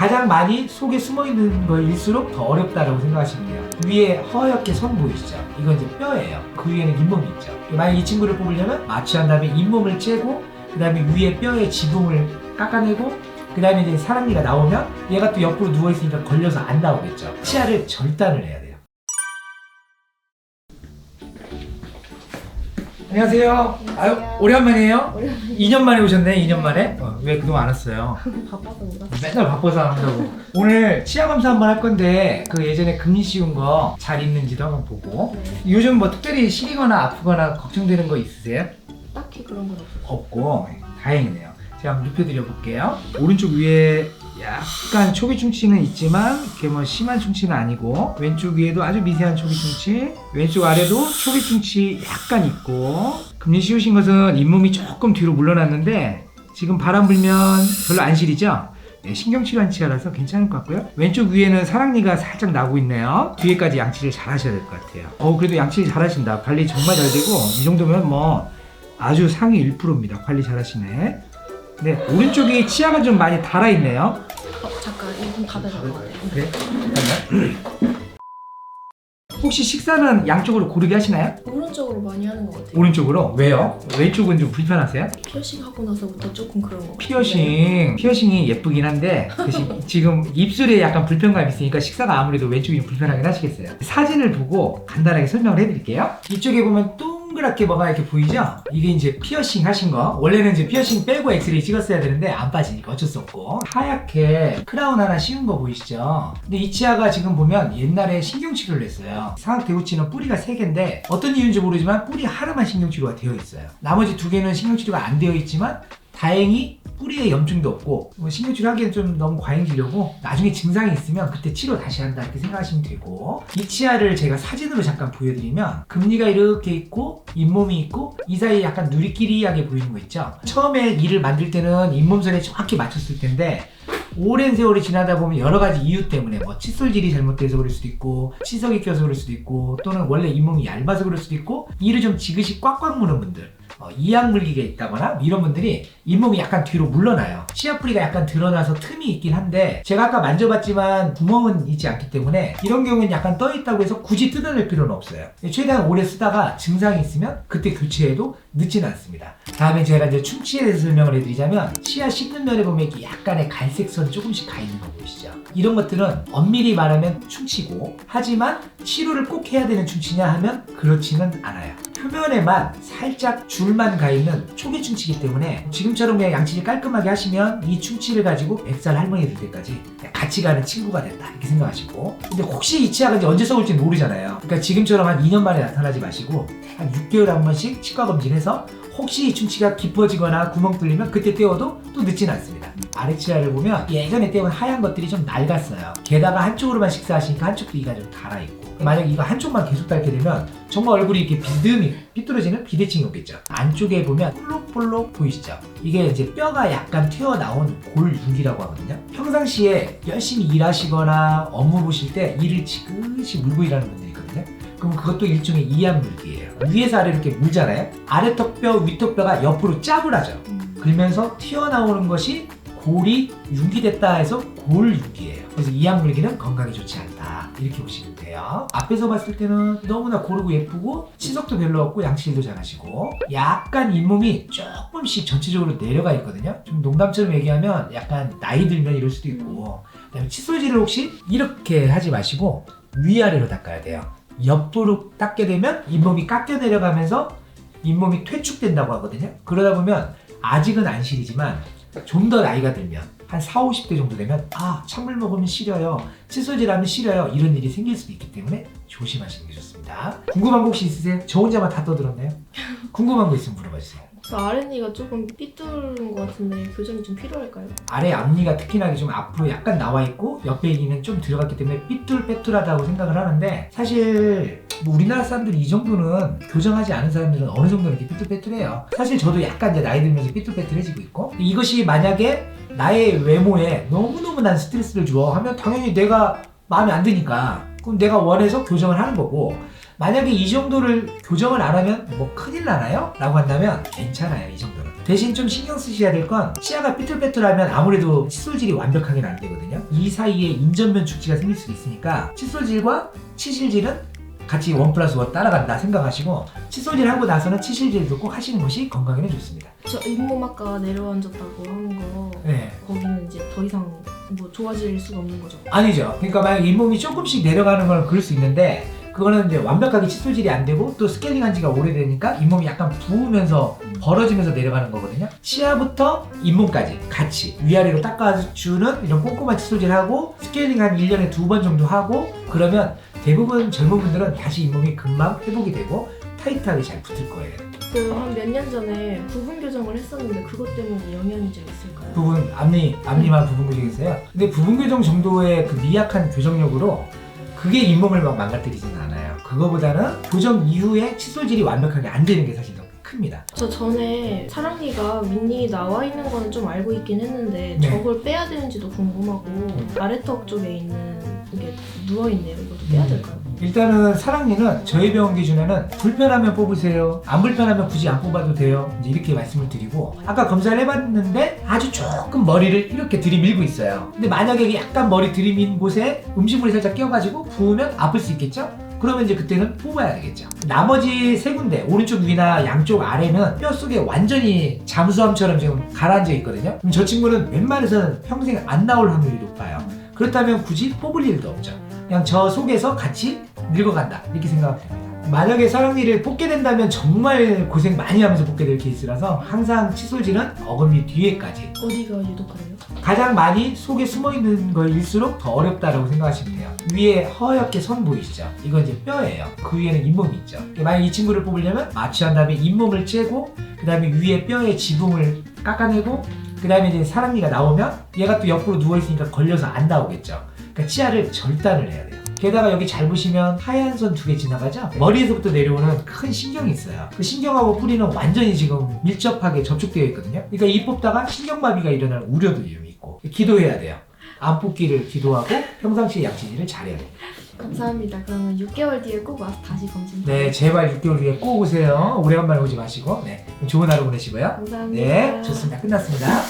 가장 많이 속에 숨어있는 거일수록 더 어렵다고 생각하시면 돼요. 위에 허옇게 선 보이시죠? 이건 이제 뼈예요. 그 위에는 잇몸이 있죠. 만약 이 친구를 뽑으려면 마취한 다음에 잇몸을 째고 그 다음에 위에 뼈의 지붕을 깎아내고 그 다음에 이제 사랑니가 나오면 얘가 또 옆으로 누워있으니까 걸려서 안 나오겠죠. 치아를 절단을 해야 돼요. 안녕하세요. 아유, 오랜만이에요? 2년 만에 오셨네, 2년 만에? 왜 그동안 안 왔어요? 바빠서 못 왔어. 맨날 바빠서 안 한다고. 오늘 치아 검사 한번 할 건데 그 예전에 금리 씌운 거 잘 있는지도 한번 보고. 요즘 뭐 특별히 시리거나 아프거나 걱정되는 거 있으세요? 딱히 그런 건 없어. 없고 다행이네요. 제가 한번 눕혀드려 볼게요. 오른쪽 위에 약간 초기 충치는 있지만 그게 뭐 심한 충치는 아니고, 왼쪽 위에도 아주 미세한 초기 충치, 왼쪽 아래도 초기 충치 약간 있고. 금리 씌우신 것은 잇몸이 조금 뒤로 물러났는데 지금 바람 불면 별로 안 시리죠? 네, 신경치료한 치아라서 괜찮을 것 같고요. 왼쪽 위에는 사랑니가 살짝 나고 있네요. 뒤에까지 양치를 잘 하셔야 될 것 같아요. 그래도 양치를 잘 하신다. 관리 정말 잘 되고, 이 정도면 뭐 아주 상위 1%입니다. 관리 잘 하시네. 네, 오른쪽이 치아가 좀 많이 달아있네요. 잠깐 이거 좀 닫아줄 것 같아요. 그래? 잠깐만. 혹시 식사는 양쪽으로 고르게 하시나요? 오른쪽으로 많이 하는 것 같아요. 오른쪽으로? 왜요? 왼쪽은 좀 불편하세요? 피어싱 하고 나서부터 조금 그런 것 같아요. 피어싱이 예쁘긴 한데 대신 지금 입술에 약간 불편감이 있으니까 식사가 아무래도 왼쪽이 좀 불편하긴 하시겠어요. 사진을 보고 간단하게 설명을 해드릴게요. 이쪽에 보면 동그랗게 뭐가 이렇게 보이죠? 이게 이제 피어싱 하신 거. 원래는 이제 피어싱 빼고 엑스레이 찍었어야 되는데 안 빠지니까 어쩔 수 없고, 하얗게 크라운 하나 씌운 거 보이시죠? 근데 이 치아가 지금 보면 옛날에 신경치료를 했어요. 상악대구치는 뿌리가 3개인데 어떤 이유인지 모르지만 뿌리 하나만 신경치료가 되어 있어요. 나머지 2개는 신경치료가 안 되어 있지만 다행히 뿌리에 염증도 없고, 신경치료 하기엔 좀 너무 과잉 진료고 나중에 증상이 있으면 그때 치료 다시 한다 이렇게 생각하시면 되고, 이 치아를 제가 사진으로 잠깐 보여드리면 금리가 이렇게 있고 잇몸이 있고 이 사이에 약간 누리끼리하게 보이는 거 있죠? 처음에 이를 만들 때는 잇몸선에 정확히 맞췄을 텐데 오랜 세월이 지나다 보면 여러 가지 이유 때문에 뭐 칫솔질이 잘못돼서 그럴 수도 있고, 치석이 껴서 그럴 수도 있고, 또는 원래 잇몸이 얇아서 그럴 수도 있고, 이를 좀 지그시 꽉꽉 무는 분들, 이악 물기가 있다거나 이런 분들이 잇몸이 약간 뒤로 물러나요. 치아 뿌리가 약간 드러나서 틈이 있긴 한데 제가 아까 만져봤지만 구멍은 있지 않기 때문에 이런 경우는 약간 떠 있다고 해서 굳이 뜯어낼 필요는 없어요. 최대한 오래 쓰다가 증상이 있으면 그때 교체해도 늦지는 않습니다. 다음에 제가 이제 충치에 대해서 설명을 해드리자면, 치아 씹는 면에 보면 이렇게 약간의 갈색 선이 조금씩 가 있는 거 보이시죠? 이런 것들은 엄밀히 말하면 충치고, 하지만 치료를 꼭 해야 되는 충치냐 하면 그렇지는 않아요. 표면에만 살짝 줄만 가 있는 초기 충치이기 때문에 지금처럼 그냥 양치질 깔끔하게 하시면 이 충치를 가지고 100살 할머니 될 때까지 같이 가는 친구가 된다 이렇게 생각하시고, 근데 혹시 이 치아가 이제 언제 썩을지 모르잖아요. 그러니까 지금처럼 한 2년 만에 나타나지 마시고 한 6개월에 한 번씩 치과 검진해서 혹시 이 충치가 깊어지거나 구멍 뚫리면 그때 떼어도 또 늦지는 않습니다. 아래 치아를 보면 예전에 떼온 하얀 것들이 좀 낡았어요. 게다가 한쪽으로만 식사하시니까 한쪽도 이가 좀 달아있고, 만약 이거 한쪽만 계속 닳게 되면 정말 얼굴이 이렇게 비듬이 삐뚤어지는 비대칭이 오겠죠. 안쪽에 보면 볼록볼록 보이시죠? 이게 이제 뼈가 약간 튀어나온 골육이라고 하거든요. 평상시에 열심히 일하시거나 업무 보실 때 이를 지그시 물고 일하는 분들이 있거든요. 그럼 그것도 일종의 이암물기예요. 위에서 아래로 이렇게 물잖아요. 아래턱뼈, 위턱뼈가 옆으로 짜부라져. 그러면서 튀어나오는 것이 골이 융기됐다 해서 골육이에요. 그래서 이암물기는 건강에 좋지 않다 이렇게 보시면 돼요. 앞에서 봤을 때는 너무나 고르고 예쁘고 치석도 별로 없고 양치질도 잘하시고, 약간 잇몸이 조금씩 전체적으로 내려가 있거든요. 좀 농담처럼 얘기하면 약간 나이 들면 이럴 수도 있고, 그다음에 칫솔질을 혹시 이렇게 하지 마시고 위아래로 닦아야 돼요. 옆으로 닦게 되면 잇몸이 깎여 내려가면서 잇몸이 퇴축된다고 하거든요. 그러다 보면 아직은 안 시리지만 좀 더 나이가 들면 한 40, 50대 정도 되면 찬물 먹으면 시려요, 칫솔질하면 시려요, 이런 일이 생길 수도 있기 때문에 조심하시는 게 좋습니다. 궁금한 거 혹시 있으세요? 저 혼자만 다 떠들었나요? 궁금한 거 있으면 물어봐 주세요. 저 아랫니가 조금 삐뚤은 것 같은데 교정이 좀 필요할까요? 아래 앞니가 특히나 좀 앞으로 약간 나와 있고 옆에 있는 좀 들어갔기 때문에 삐뚤빼뚤하다고 생각을 하는데, 사실 뭐 우리나라 사람들이 이 정도는 교정하지 않은 사람들은 어느 정도는 이렇게 삐뚤빼뚤해요. 사실 저도 약간 이제 나이 들면서 삐뚤빼뚤해지고 있고, 이것이 만약에 나의 외모에 너무너무 난 스트레스를 줘 하면 당연히 내가 마음에 안 드니까 그럼 내가 원해서 교정을 하는 거고, 만약에 이 정도를 교정을 안 하면 뭐 큰일 나나요? 라고 한다면 괜찮아요. 이 정도는. 대신 좀 신경 쓰셔야 될 건 치아가 삐뚤빼뚤하면 아무래도 칫솔질이 완벽하게는 안 되거든요. 이 사이에 인전면 축지가 생길 수도 있으니까 칫솔질과 치실질은 같이 1+1 따라간다 생각하시고 칫솔질 하고 나서는 치실질도 꼭 하시는 것이 건강에는 좋습니다. 저 잇몸 아까 내려앉았다고 하는 거 네. 거기는 이제 더 이상 뭐 좋아질 수가 없는 거죠. 아니죠. 그러니까 만약 잇몸이 조금씩 내려가는 건 그럴 수 있는데 그거는 이제 완벽하게 칫솔질이 안 되고 또 스케일링한 지가 오래되니까 잇몸이 약간 부으면서 벌어지면서 내려가는 거거든요. 치아부터 잇몸까지 같이 위아래로 닦아주는 이런 꼼꼼한 칫솔질하고 스케일링 한 1년에 2번 정도 하고 그러면 대부분 젊은 분들은 다시 잇몸이 금방 회복이 되고 타이트하게 잘 붙을 거예요. 그 한 몇 년 전에 부분 교정을 했었는데 그것 때문에 영향이 좀 있을까요? 부분 앞니만 부분 교정이 있어요. 근데 부분 교정 정도의 그 미약한 교정력으로 그게 잇몸을 막 망가뜨리지는 않아요. 그거보다는 교정 이후에 칫솔질이 완벽하게 안 되는 게 사실 더 큽니다. 저 전에 사랑니가 윗니 나와 있는 거는 좀 알고 있긴 했는데 네. 저걸 빼야 되는지도 궁금하고 아래턱 쪽에 있는 이게 누워있네요. 이것도 빼야 될까요? 일단은 사랑니는 저희 병원 기준에는 불편하면 뽑으세요. 안 불편하면 굳이 안 뽑아도 돼요. 이제 이렇게 말씀을 드리고 아까 검사를 해봤는데 아주 조금 머리를 이렇게 들이밀고 있어요. 근데 만약에 약간 머리 들이민 곳에 음식물이 살짝 끼어가지고 부으면 아플 수 있겠죠? 그러면 이제 그때는 뽑아야 되겠죠. 나머지 세 군데 오른쪽 위나 양쪽 아래는 뼈 속에 완전히 잠수함처럼 지금 가라앉아 있거든요. 그럼 저 친구는 웬만해서는 평생 안 나올 확률이 높아요. 그렇다면 굳이 뽑을 일도 없죠. 그냥 저 속에서 같이 늙어간다 이렇게 생각하면 됩니다. 만약에 사랑니를 뽑게 된다면 정말 고생 많이 하면서 뽑게 될 케이스라서 항상 칫솔질은 어금니 뒤에까지 어디가 유독하래요? 가장 많이 속에 숨어있는 거일수록 더 어렵다고 생각하시면 돼요. 위에 허옇게 선 보이시죠? 이건 이제 뼈예요. 그 위에는 잇몸이 있죠. 만약 이 친구를 뽑으려면 마취한 다음에 잇몸을 째고 그 다음에 위에 뼈의 지붕을 깎아내고 그 다음에 이제 사랑니가 나오면 얘가 또 옆으로 누워있으니까 걸려서 안 나오겠죠. 그러니까 치아를 절단을 해야 돼요. 게다가 여기 잘 보시면 하얀 선 2개 지나가죠? 머리에서부터 내려오는 큰 신경이 있어요. 그 신경하고 뿌리는 완전히 지금 밀접하게 접촉되어 있거든요. 그러니까 이 뽑다가 신경마비가 일어날 우려도 위험이 있고 기도해야 돼요. 안 뽑기를 기도하고 평상시에 양치질을 잘해야 돼요. 감사합니다. 그러면 6개월 뒤에 꼭 와서 다시 검진. 네, 제발 6개월 뒤에 꼭 오세요. 오래간만에 오지 마시고. 네, 좋은 하루 보내시고요. 감사합니다. 네, 좋습니다. 끝났습니다.